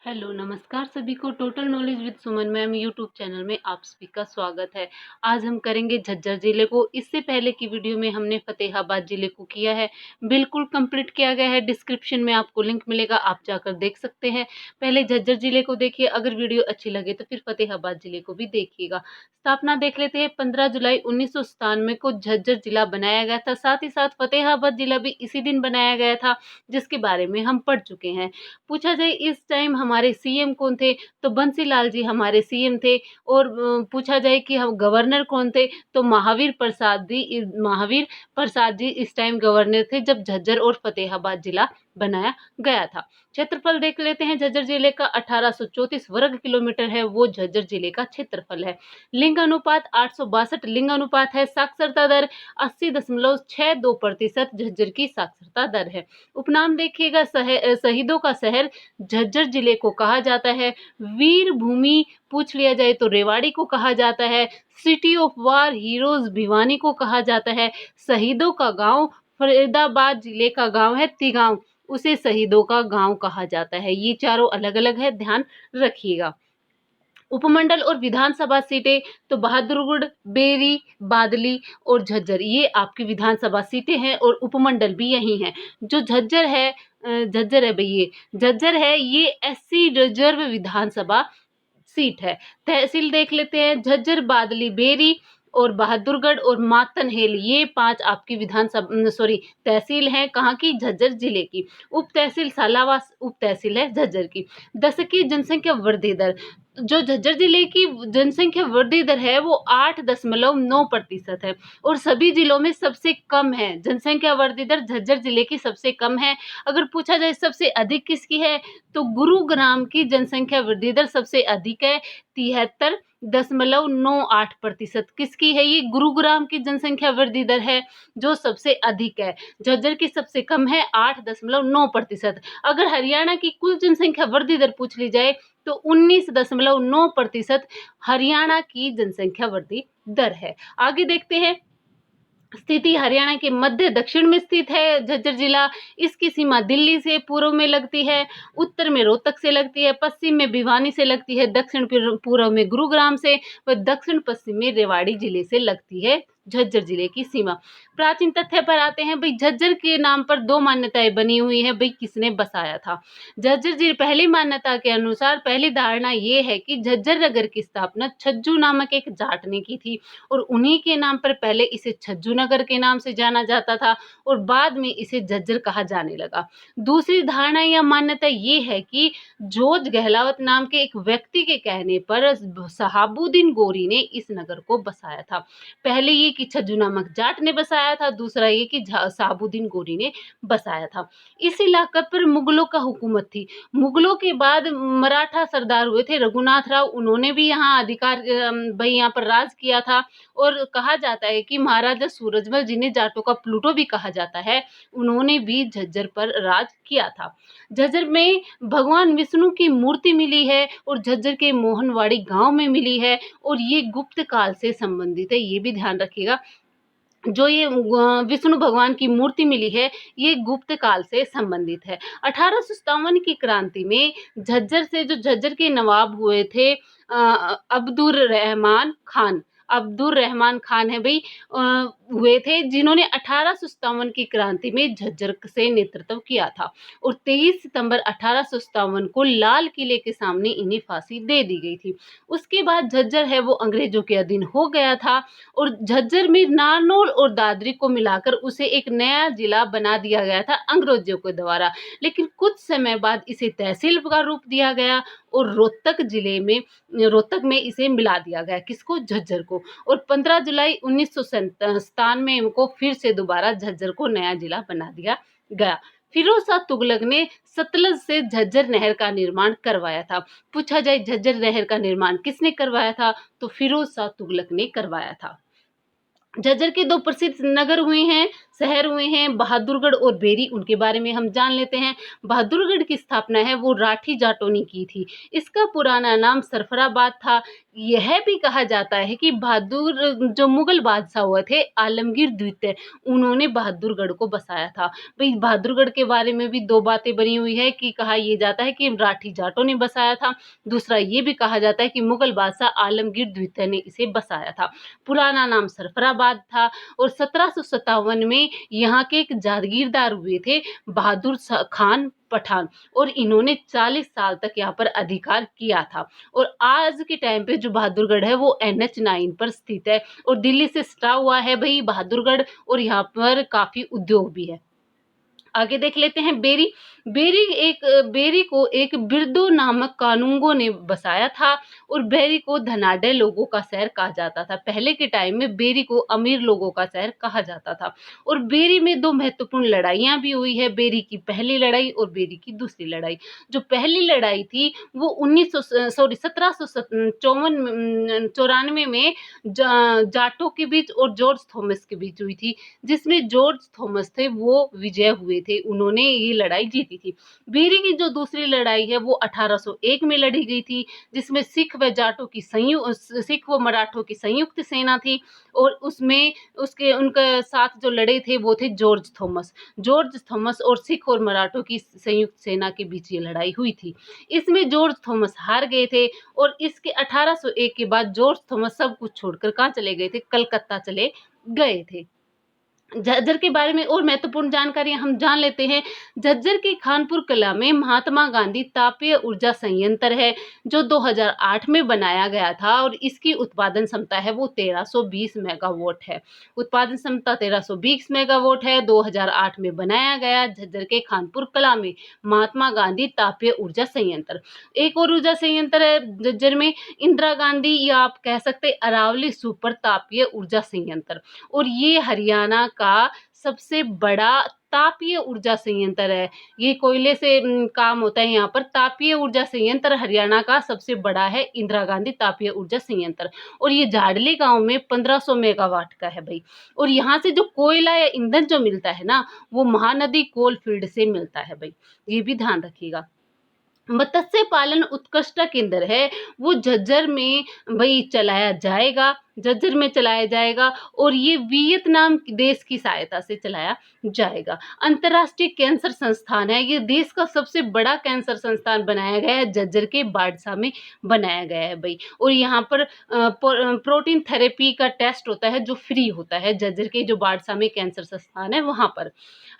Hello, नमस्कार सभी को। Total knowledge with Suman ma'am YouTube channel में आप सभी का स्वागत है। आज हम करेंगे झज्जर ज़िले को। इससे पहले की वीडियो में हमने फ़तेहाबाद ज़िले को किया है, बिल्कुल कंप्लीट किया गया है। डिस्क्रिप्शन में आपको लिंक मिलेगा, आप जाकर देख सकते हैं। पहले झज्जर ज़िले को देखिए, अगर वीडियो अच्छी लगे तो फिर फ़तेहाबाद ज़िले को भी देखिएगा। स्थापना देख लेते हैं। 15 जुलाई 1997 को झज्जर ज़िला बनाया गया था। साथ ही साथ फ़तेहाबाद ज़िला भी इसी दिन बनाया गया था, जिसके बारे में हम पढ़ चुके हैं। पूछा जाए इस टाइम हमारे सीएम कौन थे, तो बंसी लाल जी हमारे सीएम थे। और पूछा जाए कि हम गवर्नर कौन थे, तो महावीर प्रसाद जी इस टाइम गवर्नर थे जब झज्जर और फतेहाबाद जिला बनाया गया था। क्षेत्रफल देख लेते हैं। झज्जर जिले का 1834 वर्ग किलोमीटर है, वो झज्जर जिले का क्षेत्रफल है। लिंग अनुपात 862 लिंग अनुपात है। साक्षरता दर 80.62% झज्जर की साक्षरता दर है। उपनाम देखिएगा, शहीदों का शहर झज्जर जिले को कहा जाता है। वीर भूमि पूछ लिया जाए तो रेवाड़ी को कहा जाता है। City of war heroes Bhiwani को कहा जाता है। शहीदों का गांव फरीदाबाद जिले का गांव है तिगांव, उसे शहीदों का गांव कहा जाता है। ये चारों अलग अलग है, ध्यान रखिएगा। उपमंडल और विधानसभा सीटें तो बहादुरगढ़, बेरी, बादली और झज्जर, ये आपकी विधानसभा सीटें हैं और उपमंडल भी यही हैं। जो झज्जर है भई, ये झज्जर है, ये एससी रिजर्व विधानसभा सीट है। तहसील देख लेते हैं। झज्जर, बादली, बेरी और बहादुरगढ़ और मातनहेल, ये 5 आपकी तहसील हैं। कहाँ की? झज्जर जिले की। उप तहसील सालावास उप तहसील है झज्जर की। दशकीय जनसंख्या वृद्धि दर, जो झज्जर जिले की जनसंख्या वृद्धि दर है वो 8.9% है और सभी जिलों में सबसे कम है। जनसंख्या वृद्धि दर झज्जर जिले की सबसे कम है। अगर पूछा जाए सबसे अधिक किसकी है, तो गुरुग्राम की जनसंख्या वृद्धि दर सबसे अधिक है, 73.98%। किसकी है ये? गुरुग्राम की जनसंख्या वृद्धि दर है जो सबसे अधिक है। झज्जर की सबसे कम है 8.9%। अगर हरियाणा की कुल जनसंख्या वृद्धि दर पूछ ली जाए तो 19.9% हरियाणा की जनसंख्या वृद्धि दर है। आगे देखते हैं। स्थिति हरियाणा के मध्य दक्षिण में स्थित है झज्जर जिला। इसकी सीमा दिल्ली से पूर्व में लगती है, उत्तर में रोहतक से लगती है, पश्चिम में भिवानी से लगती है, दक्षिण पूर्व में गुरुग्राम से व दक्षिण पश्चिम में रेवाड़ी जिले से लगती है झज्जर जिले की सीमा। प्राचीन तथ्य पर आते हैं भाई। झज्जर के नाम पर 2 मान्यताएं बनी हुई है भाई, किसने बसाया था झज्जर जिले? पहली मान्यता के अनुसार पहली धारणा ये है कि झज्जर नगर की स्थापना छज्जू नामक एक जाट ने की थी और उन्हीं के नाम पर पहले इसे छज्जू नगर के नाम से जाना जाता था और बाद में इसे झज्जर कहा जाने लगा। दूसरी धारणा या मान्यता ये है कि जोज गहलावत नाम के एक व्यक्ति के कहने पर शहाबुद्दीन गोरी ने इस नगर को बसाया था। पहले ये कि छज्जू नामक जाट ने बसाया था, दूसरा ये कि शहाबुद्दीन गोरी ने बसाया था। इस इलाके पर मुगलों का हुकूमत थी। मुगलों के बाद मराठा सरदार हुए थे रघुनाथ राव, उन्होंने भी यहाँ अधिकार भाई यहाँ पर राज किया था। और कहा जाता है कि महाराजा सूरजमल, जिन्हें जाटों का प्लूटो भी कहा जाता है, उन्होंने भी झज्जर पर राज किया था। झज्जर में भगवान विष्णु की मूर्ति मिली है और झज्जर के मोहनवाड़ी गांव में मिली है और ये गुप्त काल से संबंधित है, ये भी ध्यान रखिएगा। जो ये विष्णु भगवान की मूर्ति मिली है ये गुप्त काल से संबंधित है। 1857 की क्रांति में झज्जर से जो झज्जर के नवाब हुए थे अब्दुर रहमान खान है भाई, हुए थे, जिन्होंने 1857 की क्रांति में झज्जर से नेतृत्व किया था और 23 सितंबर 1857 को लाल किले के सामने इन्हें फांसी दे दी गई थी। उसके बाद झज्जर है वो अंग्रेजों के अधीन हो गया था और झज्जर में नारनौल और दादरी को मिलाकर उसे एक नया जिला बना दिया गया था अंग्रेजों के द्वारा। लेकिन कुछ समय बाद इसे तहसील का रूप दिया गया और रोहतक में इसे मिला दिया गया। किसको? झज्जर को। और 15 जुलाई 1997 को फिर से दोबारा झज्जर को नया जिला बना दिया गया। फिरोज शाह तुगलक ने सतलज से झज्जर नहर का निर्माण करवाया था। पूछा जाए झज्जर नहर का निर्माण किसने करवाया था, तो फिरोज शाह तुगलक ने करवाया था। झज्जर के 2 प्रसिद्ध नगर हुए हैं, शहर हुए हैं बहादुरगढ़ और बेरी, उनके बारे में हम जान लेते हैं। बहादुरगढ़ की स्थापना है वो राठी जाटों ने की थी। इसका पुराना नाम सरफराबाद था। यह भी कहा जाता है कि बहादुर जो मुगल बादशाह हुए थे आलमगीर द्वितीय, उन्होंने बहादुरगढ़ को बसाया था। भाई बहादुरगढ़ के बारे में भी दो बातें बनी हुई है कि कहा ये जाता है कि राठी जाटों ने बसाया था, दूसरा ये भी कहा जाता है कि मुगल बादशाह आलमगीर द्वितीय ने इसे बसाया था। पुराना नाम सरफराबाद था और 1757 में यहाँ के एक जागीरदार हुए थे बहादुर खान पठान, और इन्होंने 40 साल तक यहाँ पर अधिकार किया था। और आज के टाइम पे जो बहादुरगढ़ है वो NH9 पर स्थित है और दिल्ली से सटा हुआ है भाई बहादुरगढ़, और यहाँ पर काफी उद्योग भी है। आगे देख लेते हैं बेरी। बेरी को एक बिरदो नामक कानूंगो ने बसाया था और बेरी को धनाढ्य लोगों का शहर कहा जाता था। पहले के टाइम में बेरी को अमीर लोगों का शहर कहा जाता था। और बेरी में दो महत्वपूर्ण लड़ाइयां भी हुई है, बेरी की पहली लड़ाई और बेरी की दूसरी लड़ाई। जो पहली लड़ाई थी वो 1794 में जाटों के बीच और जॉर्ज थॉमस के बीच हुई थी, जिसमें जॉर्ज थॉमस थे वो विजय हुए थे, उन्होंने ये लड़ाई जीती थी। बेरी की जो दूसरी लड़ाई है वो 1801 में लड़ी गई थी, जिसमें सिख व मराठों की संयुक्त सेना थी, और उसमें उनके साथ जो लड़े थे वो थे जॉर्ज थॉमस और सिख और मराठों की संयुक्त सेना के बीच ये लड़ाई हुई थी। इसमें जॉर्ज थॉमस हार गए थे और इसके 1801 के बाद जॉर्ज थॉमस सब कुछ छोड़कर कहाँ चले गए थे? कलकत्ता चले गए थे। झज्जर के बारे में और महत्वपूर्ण जानकारी हम जान लेते हैं। झज्जर के खानपुर कला में महात्मा गांधी तापीय ऊर्जा संयंत्र है, जो 2008 में बनाया गया था और इसकी उत्पादन क्षमता है वो 1320 मेगावाट है। उत्पादन क्षमता 1320 मेगावाट है, 2008 में बनाया गया झज्जर के खानपुर कला में महात्मा गांधी तापीय ऊर्जा संयंत्र। एक और ऊर्जा संयंत्र है झज्जर में, इंदिरा गांधी या आप कह सकते अरावली सुपर तापीय ऊर्जा संयंत्र, और ये हरियाणा का सबसे बड़ा तापीय ऊर्जा संयंत्र है। ये कोयले से काम होता है यहाँ पर। तापीय ऊर्जा संयंत्र हरियाणा का सबसे बड़ा है इंदिरा गांधी तापीय ऊर्जा संयंत्र, और ये झाड़ली गांव में 1500 मेगावाट का है भाई। और यहाँ से जो कोयला या ईंधन जो मिलता है ना, वो महानदी कोल फील्ड से मिलता है भाई, ये भी ध्यान रखिएगा। मत्स्य पालन उत्कृष्ट केंद्र है वो झज्जर में भाई चलाया जाएगा और ये वियतनाम देश की सहायता से चलाया जाएगा। अंतर्राष्ट्रीय कैंसर संस्थान है, ये देश का सबसे बड़ा कैंसर संस्थान बनाया गया है, झज्जर के बाड़सा में बनाया गया है भाई। और यहाँ पर प्रोटीन थेरेपी का टेस्ट होता है जो फ्री होता है, झज्जर के जो बाड़सा में कैंसर संस्थान है वहाँ पर।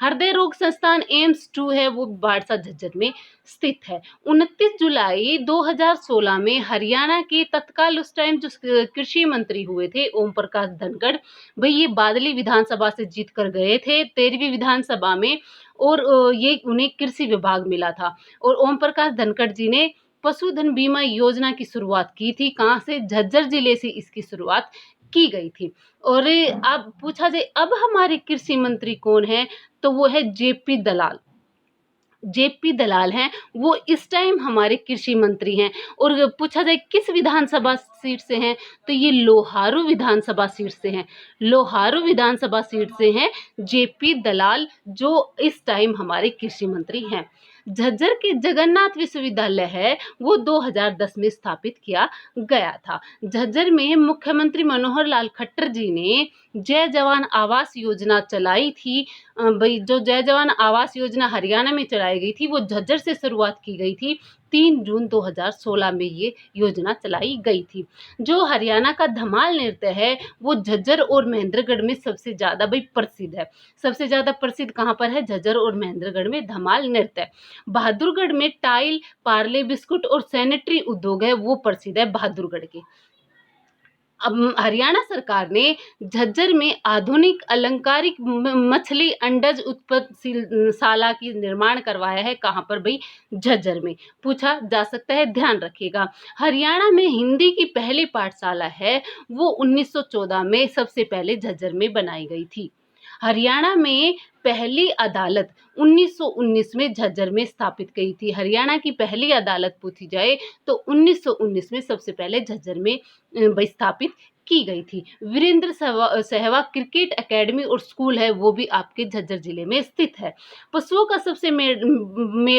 हृदय रोग संस्थान एम्स 2 है वो बाड़सा झज्जर में स्थित है। 29 जुलाई 2016 में हरियाणा के तत्काल उस टाइम जो कृषि मंत्री हुए थे ओम प्रकाश धनखड़, भाई ये बादली विधानसभा से जीत कर गए थे 13वीं विधानसभा में, और ये उन्हें कृषि विभाग मिला था। और ओम प्रकाश धनखड़ जी ने पशुधन बीमा योजना की शुरुआत की थी। कहाँ से? झज्जर जिले से इसकी शुरुआत की गई थी। और अब पूछा जाए अब हमारे कृषि मंत्री कौन है, तो वो है जेपी दलाल हैं, वो इस टाइम हमारे कृषि मंत्री हैं। और पूछा जाए किस विधानसभा सीट से हैं, तो ये लोहारू विधानसभा सीट से हैं जेपी दलाल, जो इस टाइम हमारे कृषि मंत्री हैं। झज्जर के जगन्नाथ विश्वविद्यालय है वो 2010 में स्थापित किया गया था। झज्जर में मुख्यमंत्री मनोहर लाल खट्टर जी ने जय जवान आवास योजना चलाई थी। भाई जो जय जवान आवास योजना हरियाणा में चलाई गई थी वो झज्जर से शुरुआत की गई थी। 3 जून 2016 में ये योजना चलाई गई थी। जो हरियाणा का धमाल नृत्य है वो झज्जर और महेंद्रगढ़ में सबसे ज़्यादा भाई प्रसिद्ध है। सबसे ज़्यादा प्रसिद्ध कहाँ पर है? झज्जर और महेंद्रगढ़ में धमाल नृत्य। बहादुरगढ़ में टाइल, पार्ले बिस्कुट और सैनिटरी उद्योग है वो प्रसिद्ध है बहादुरगढ़ के। अब हरियाणा सरकार ने झज्जर में आधुनिक अलंकारिक मछली अंडज उत्पादनशाला की निर्माण करवाया है। कहाँ पर भाई? झज्जर में। पूछा जा सकता है, ध्यान रखिएगा। हरियाणा में हिंदी की पहली पाठशाला है वो 1914 में सबसे पहले झज्जर में बनाई गई थी। हरियाणा में पहली अदालत 1919 में झज्जर में स्थापित की थी। हरियाणा की पहली अदालत पूछी जाए तो 1919 में सबसे पहले झज्जर में स्थापित की गई थी। वीरेंद्र सहवाग क्रिकेट एकेडमी और स्कूल है, वो भी आपके झज्जर जिले में स्थित है। पशुओं का सबसे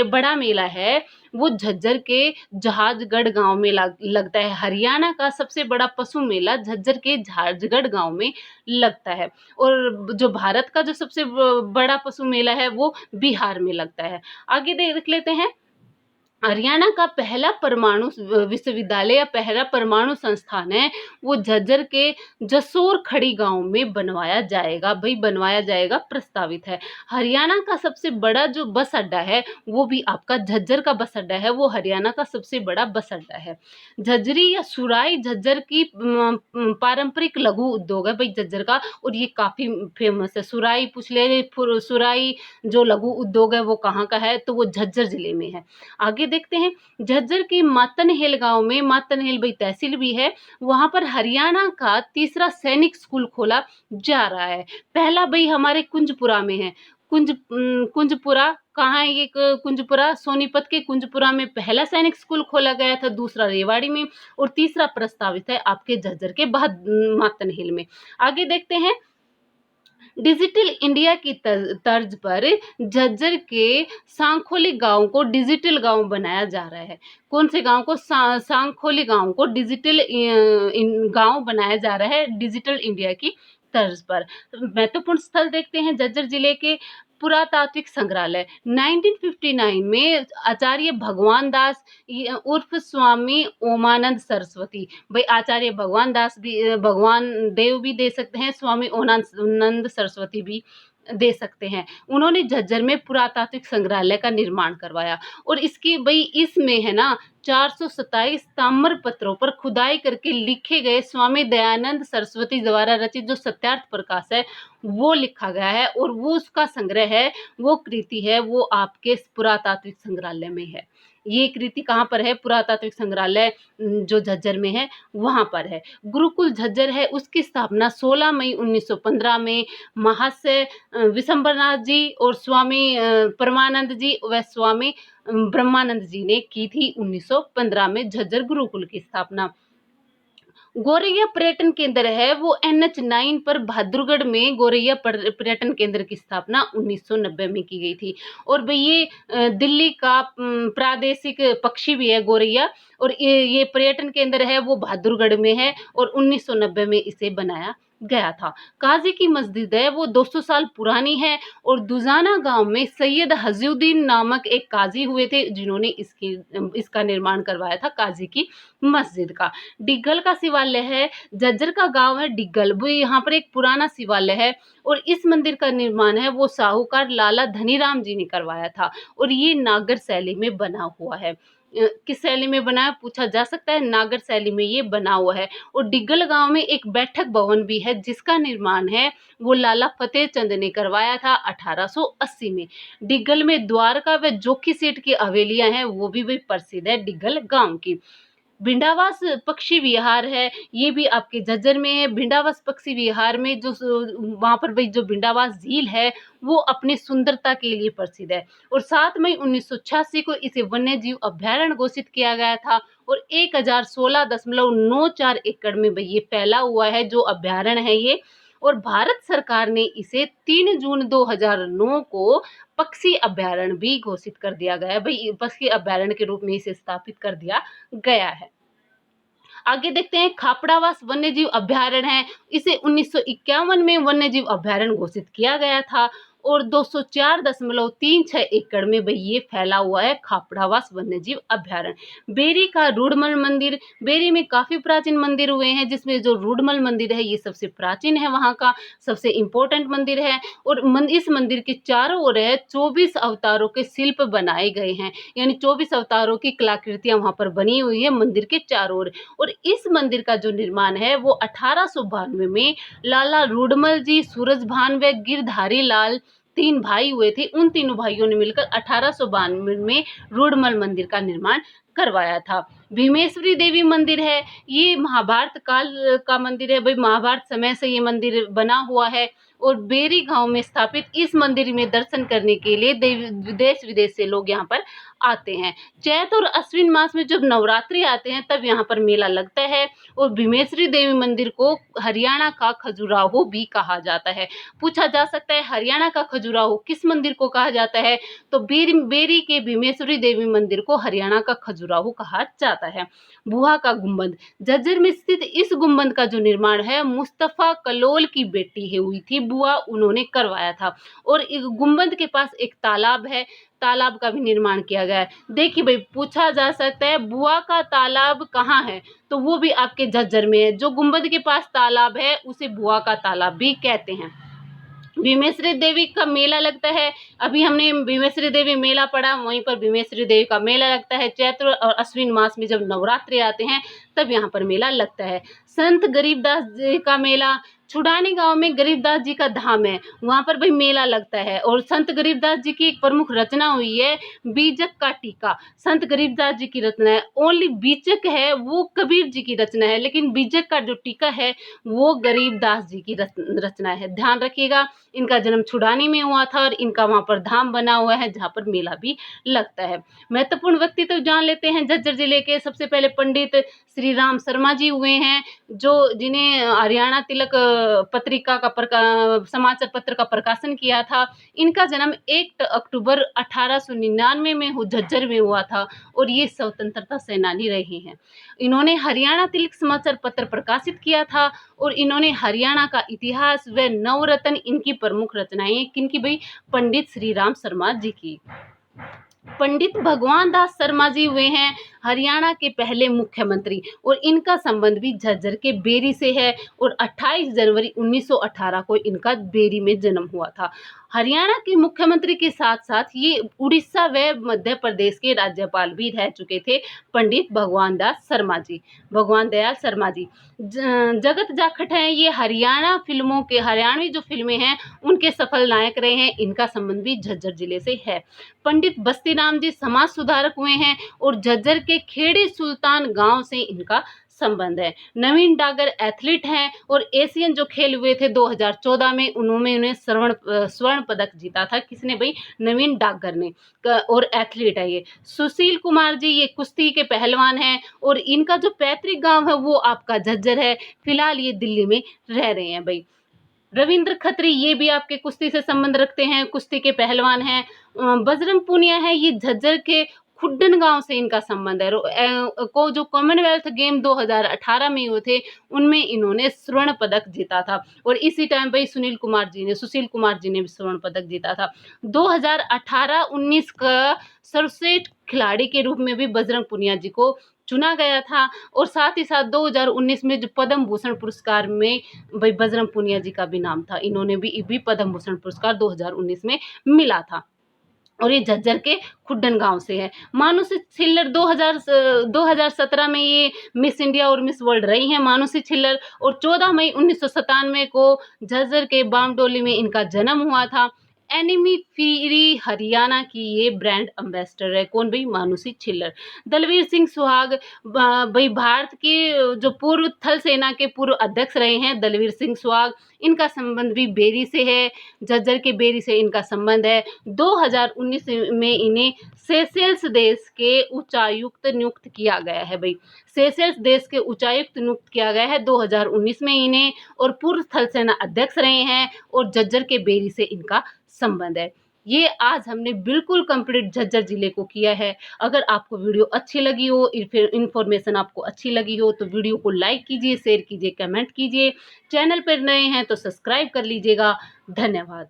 बड़ा मेला है वो झज्जर के जहाजगढ़ गांव में लगता है। हरियाणा का सबसे बड़ा पशु मेला झज्जर के जहाजगढ़ गांव में लगता है। और जो भारत का जो सबसे बड़ा पशु मेला है वो बिहार में लगता है। आगे देख लेते हैं। हरियाणा का पहला परमाणु विश्वविद्यालय या पहला परमाणु संस्थान है वो झज्जर के जसोर खड़ी गांव में बनवाया जाएगा। भाई बनवाया जाएगा, प्रस्तावित है। हरियाणा का सबसे बड़ा जो बस अड्डा है वो भी आपका झज्जर का बस अड्डा है, वो हरियाणा का सबसे बड़ा बस अड्डा है। झज्जरी या सुराई झज्जर की पारंपरिक लघु उद्योग है भाई झज्जर का, और ये काफी फेमस है। सुराई पूछ ले, सुराई जो लघु उद्योग है वो कहाँ का है, तो वो झज्जर जिले में है। आगे देखते हैं। झज्जर के मातनहेल गांव में, मातनहेल भाई तहसील भी है, वहां पर हरियाणा का तीसरा सैनिक स्कूल खोला जा रहा है। पहला भाई हमारे कुंजपुरा में है। कुंजपुरा कहाँ है ये? कुंजपुरा सोनीपत के कुंजपुरा में पहला सैनिक स्कूल खोला गया था, दूसरा रेवाड़ी में, और तीसरा प्रस्तावित है आपके झज्जर के मातनहेल में। आगे देखते हैं। डिजिटल इंडिया की तर्ज पर झज्जर के सांखोली गांव को डिजिटल गांव बनाया जा रहा है। कौन से गांव को? सांखोली गांव को डिजिटल गांव बनाया जा रहा है डिजिटल इंडिया की तर्ज पर। महत्वपूर्ण स्थल देखते हैं। झज्जर जिले के पुरातात्विक संग्रहालय 1959 में आचार्य भगवान दास उर्फ स्वामी ओमानंद सरस्वती, भाई आचार्य भगवान दास भी, भगवान देव भी दे सकते हैं, स्वामी ओमानंद सरस्वती भी दे सकते हैं। उन्होंने झज्जर में पुरातात्विक संग्रहालय का निर्माण करवाया, और इसकी भाई इसमें है ना 427 ताम्र पत्रों पर खुदाई करके लिखे गए स्वामी दयानंद सरस्वती द्वारा रचित जो सत्यार्थ प्रकाश है वो लिखा गया है, और वो उसका संग्रह है, वो कृति है, वो आपके पुरातात्विक संग्रहालय में है। ये कृति कहाँ पर है? पुरातात्विक संग्रहालय जो झज्जर में है वहां पर है। गुरुकुल झज्जर है, उसकी स्थापना 16 मई 1915 में महाशय विशंबरनाथ जी और स्वामी परमानंद जी व स्वामी ब्रह्मानंद जी ने की थी 1915 में झज्जर गुरुकुल की स्थापना। गोरैया पर्यटन केंद्र है वो NH9 पर बहादुरगढ़ में गोरैया पर्यटन केंद्र की स्थापना 1990 में की गई थी। और भाई ये दिल्ली का प्रादेशिक पक्षी भी है गोरैया, और ये पर्यटन केंद्र है वो बहादुरगढ़ में है, और 1990 में इसे बनाया गया था। काजी की मस्जिद है वो 200 साल पुरानी है, और दुजाना गांव में सैयद हजीउद्दीन नामक एक काजी हुए थे जिन्होंने इसका निर्माण करवाया था, काजी की मस्जिद का। डिग्गल का शिवालय है, झज्जर का गांव है डिग्गल, वो यहाँ पर एक पुराना शिवालय है, और इस मंदिर का निर्माण है वो साहूकार लाला धनीराम जी ने करवाया था, और ये नागर शैली में बना हुआ है। किस शैली में बना है पूछा जा सकता है, नागर शैली में ये बना हुआ है। और डिग्गल गांव में एक बैठक भवन भी है जिसका निर्माण है वो लाला फतेह चंद ने करवाया था 1880 में। डिग्गल में द्वारका व जोखी सेठ की हवेलियां हैं, वो भी प्रसिद्ध है डिग्गल गांव की। भिंडावास पक्षी विहार है, ये भी आपके झज्जर में है। भिंडावास पक्षी विहार में जो वहां पर भाई जो भिंडावास झील है वो अपनी सुंदरता के लिए प्रसिद्ध है, और 7 मई 1986 को इसे वन्य जीव अभ्यारण्य घोषित किया गया था, और 1016.94 एकड़ में भाई ये फैला हुआ है जो अभ्यारण्य है ये। और भारत सरकार ने इसे 3 जून 2009 को पक्षी अभ्यारण्य भी घोषित कर दिया गया है, भाई पक्षी अभ्यारण्य के रूप में इसे स्थापित कर दिया गया है। आगे देखते हैं। खापड़ावास वन्यजीव अभ्यारण्य है, इसे 1951 में वन्यजीव अभ्यारण्य घोषित किया गया था, और 204.36 एकड़ में भाई ये फैला हुआ है खापड़ावास वन्यजीव अभ्यारण्य। बेरी का रूडमल मंदिर, बेरी में काफी प्राचीन मंदिर हुए हैं, जिसमें जो रूडमल मंदिर है ये सबसे प्राचीन है, वहां का सबसे इम्पोर्टेंट मंदिर है। और इस मंदिर के चारों ओर 24 अवतारों के शिल्प बनाए गए हैं, यानी 24 अवतारों की कलाकृतियां वहां पर बनी हुई है मंदिर के चारों ओर। और इस मंदिर का जो निर्माण है वो 1892 में लाला रूडमल जी, सूरजभान व गिरधारी लाल 3 भाई हुए थे, उन तीनों भाइयों ने मिलकर 1892 में रूडमल मंदिर का निर्माण करवाया था। भीमेश्वरी देवी मंदिर है, ये महाभारत काल का मंदिर है भाई, महाभारत समय से ये मंदिर बना हुआ है और बेरी गांव में स्थापित इस मंदिर में दर्शन करने के लिए देश विदेश से लोग यहाँ पर आते हैं। चैत और अश्विन मास में जब नवरात्रि आते हैं तब यहाँ पर मेला लगता है और भीमेश्वरी देवी मंदिर को हरियाणा का खजुराहो भी कहा जाता है। पूछा जा सकता है हरियाणा का खजुराहो किस मंदिर को कहा जाता है, तो बेरी के भीमेश्वरी देवी मंदिर को हरियाणा का खजुराहो कहा जाता है। बुआ का गुंबद, झज्जर में स्थित इस गुंबद का जो निर्माण है मुस्तफा कलोल की बेटी है हुई थी बुआ, उन्होंने करवाया था। और इस गुंबद के पास एक तालाब है, तालाब का भी निर्माण किया गया है। देखिए भाई, पूछा जा सकता है बुआ का तालाब कहाँ है, तो वो भी आपके झज्जर में है। जो गुंबद के पास तालाब है उसे बुआ का तालाब भी कहते हैं। भीमेश्वरी देवी का मेला लगता है, अभी हमने भीमेश्वरी देवी मेला पढ़ा, वहीं पर भीमेश्वरी देवी का मेला लगता है चैत्र और अश्विन मास में जब नवरात्रि आते हैं तब यहाँ पर मेला लगता है। संत गरीबदास जी का मेला, छुड़ानी गांव में गरीबदास जी का धाम है, वहां पर भाई मेला लगता है। और संत गरीबदास जी की एक प्रमुख रचना हुई है बीजक का टीका, संत गरीबदास जी की रचना है। ओनली बीजक है वो कबीर जी की रचना है, लेकिन बीजक का जो टीका है वो गरीबदास जी की रचना है। ध्यान रखिएगा, इनका जन्म छुड़ानी में हुआ था और इनका वहां पर धाम बना हुआ है जहाँ पर मेला भी लगता है। महत्वपूर्ण व्यक्तित्व तो जान लेते हैं झज्जर जिले के। सबसे पहले पंडित श्री राम शर्मा जी हुए हैं, जो जिन्हें हरियाणा तिलक पत्रिका का समाचार पत्र का प्रकाशन किया था। इनका जन्म 1 अक्टूबर 1899 में झज्जर में हुआ था और ये स्वतंत्रता सेनानी रहे हैं। इन्होंने हरियाणा तिलक समाचार पत्र प्रकाशित किया था और इन्होंने हरियाणा का इतिहास व नवरत्न इनकी प्रमुख रचनाएं किनकी भाई, पंडित श्री राम शर्मा जी की। पंडित भगवान दास शर्मा जी हुए हैं हरियाणा के पहले मुख्यमंत्री और इनका संबंध भी झज्जर के बेरी से है और 28 जनवरी 1918 को इनका बेरी में जन्म हुआ था। हरियाणा के मुख्यमंत्री के साथ साथ ये उड़ीसा व मध्य प्रदेश के राज्यपाल भी रह चुके थे पंडित भगवान दयाल शर्मा जी। जगत जाखट हैं, ये हरियाणा फिल्मों के, हरियाणवी जो फिल्में हैं उनके सफल नायक रहे हैं, इनका संबंध भी झज्जर जिले से है। पंडित बस्ती राम जी समाज सुधारक हुए हैं और झज्जर के खेड़ी सुल्तान गांव से इनका संबंध है। नवीन डागर एथलीट हैं और एशियन जो खेल हुए थे 2014 में उन्होंने स्वर्ण पदक जीता था। किसने भाई, नवीन डागर ने, और एथलीट है ये। सुशील कुमार जी ये कुश्ती के पहलवान हैं और इनका जो पैतृक गांव है वो आपका झज्जर है, फिलहाल ये दिल्ली में रह रहे हैं भाई। रविंद्र खत्री ये भी आपके कुश्ती से संबंध रखते हैं, कुश्ती के पहलवान हैं। बजरंग पूनिया है, ये झज्जर के खुड्डन गांव से इनका संबंध है। को जो कॉमनवेल्थ गेम 2018 में हुए थे उनमें इन्होंने स्वर्ण पदक जीता था और इसी टाइम भाई सुशील कुमार जी ने भी स्वर्ण पदक जीता था। 2018-19 का सर्वश्रेष्ठ खिलाड़ी के रूप में भी बजरंग पूनिया जी को चुना गया था और साथ ही साथ 2019 में जो पद्म भूषण पुरस्कार में भाई बजरंग पूनिया जी का भी नाम था, इन्होंने भी पद्म भूषण पुरस्कार 2019 में मिला था और ये झज्जर के खुड्डन गांव से है। मानुषी छिल्लर 2017 में ये मिस इंडिया और मिस वर्ल्ड रही हैं मानुषी छिल्लर और 14 मई 1997 को झज्जर के बामडोली में इनका जन्म हुआ था। एनिमी फ्री हरियाणा की ये ब्रांड एम्बेसडर है। कौन भाई, मानुषी छिल्लर। दलवीर सिंह सुहाग भाई भारत के जो पूर्व थल सेना के पूर्व अध्यक्ष रहे हैं दलवीर सिंह सुहाग, इनका संबंध भी बेरी से है, झज्जर के बेरी से इनका संबंध है। 2019 में इन्हें सेशेल्स देश के उच्चायुक्त नियुक्त किया गया है भाई, सेशेल्स देश के उच्चायुक्त नियुक्त किया गया है 2019 में इन्हें और पूर्व थल सेना अध्यक्ष रहे हैं और झज्जर के बेरी से इनका संबंध है। ये आज हमने बिल्कुल कंप्लीट झज्जर जिले को किया है। अगर आपको वीडियो अच्छी लगी हो, इन्फॉर्मेशन आपको अच्छी लगी हो तो वीडियो को लाइक कीजिए, शेयर कीजिए, कमेंट कीजिए। चैनल पर नए हैं तो सब्सक्राइब कर लीजिएगा। धन्यवाद।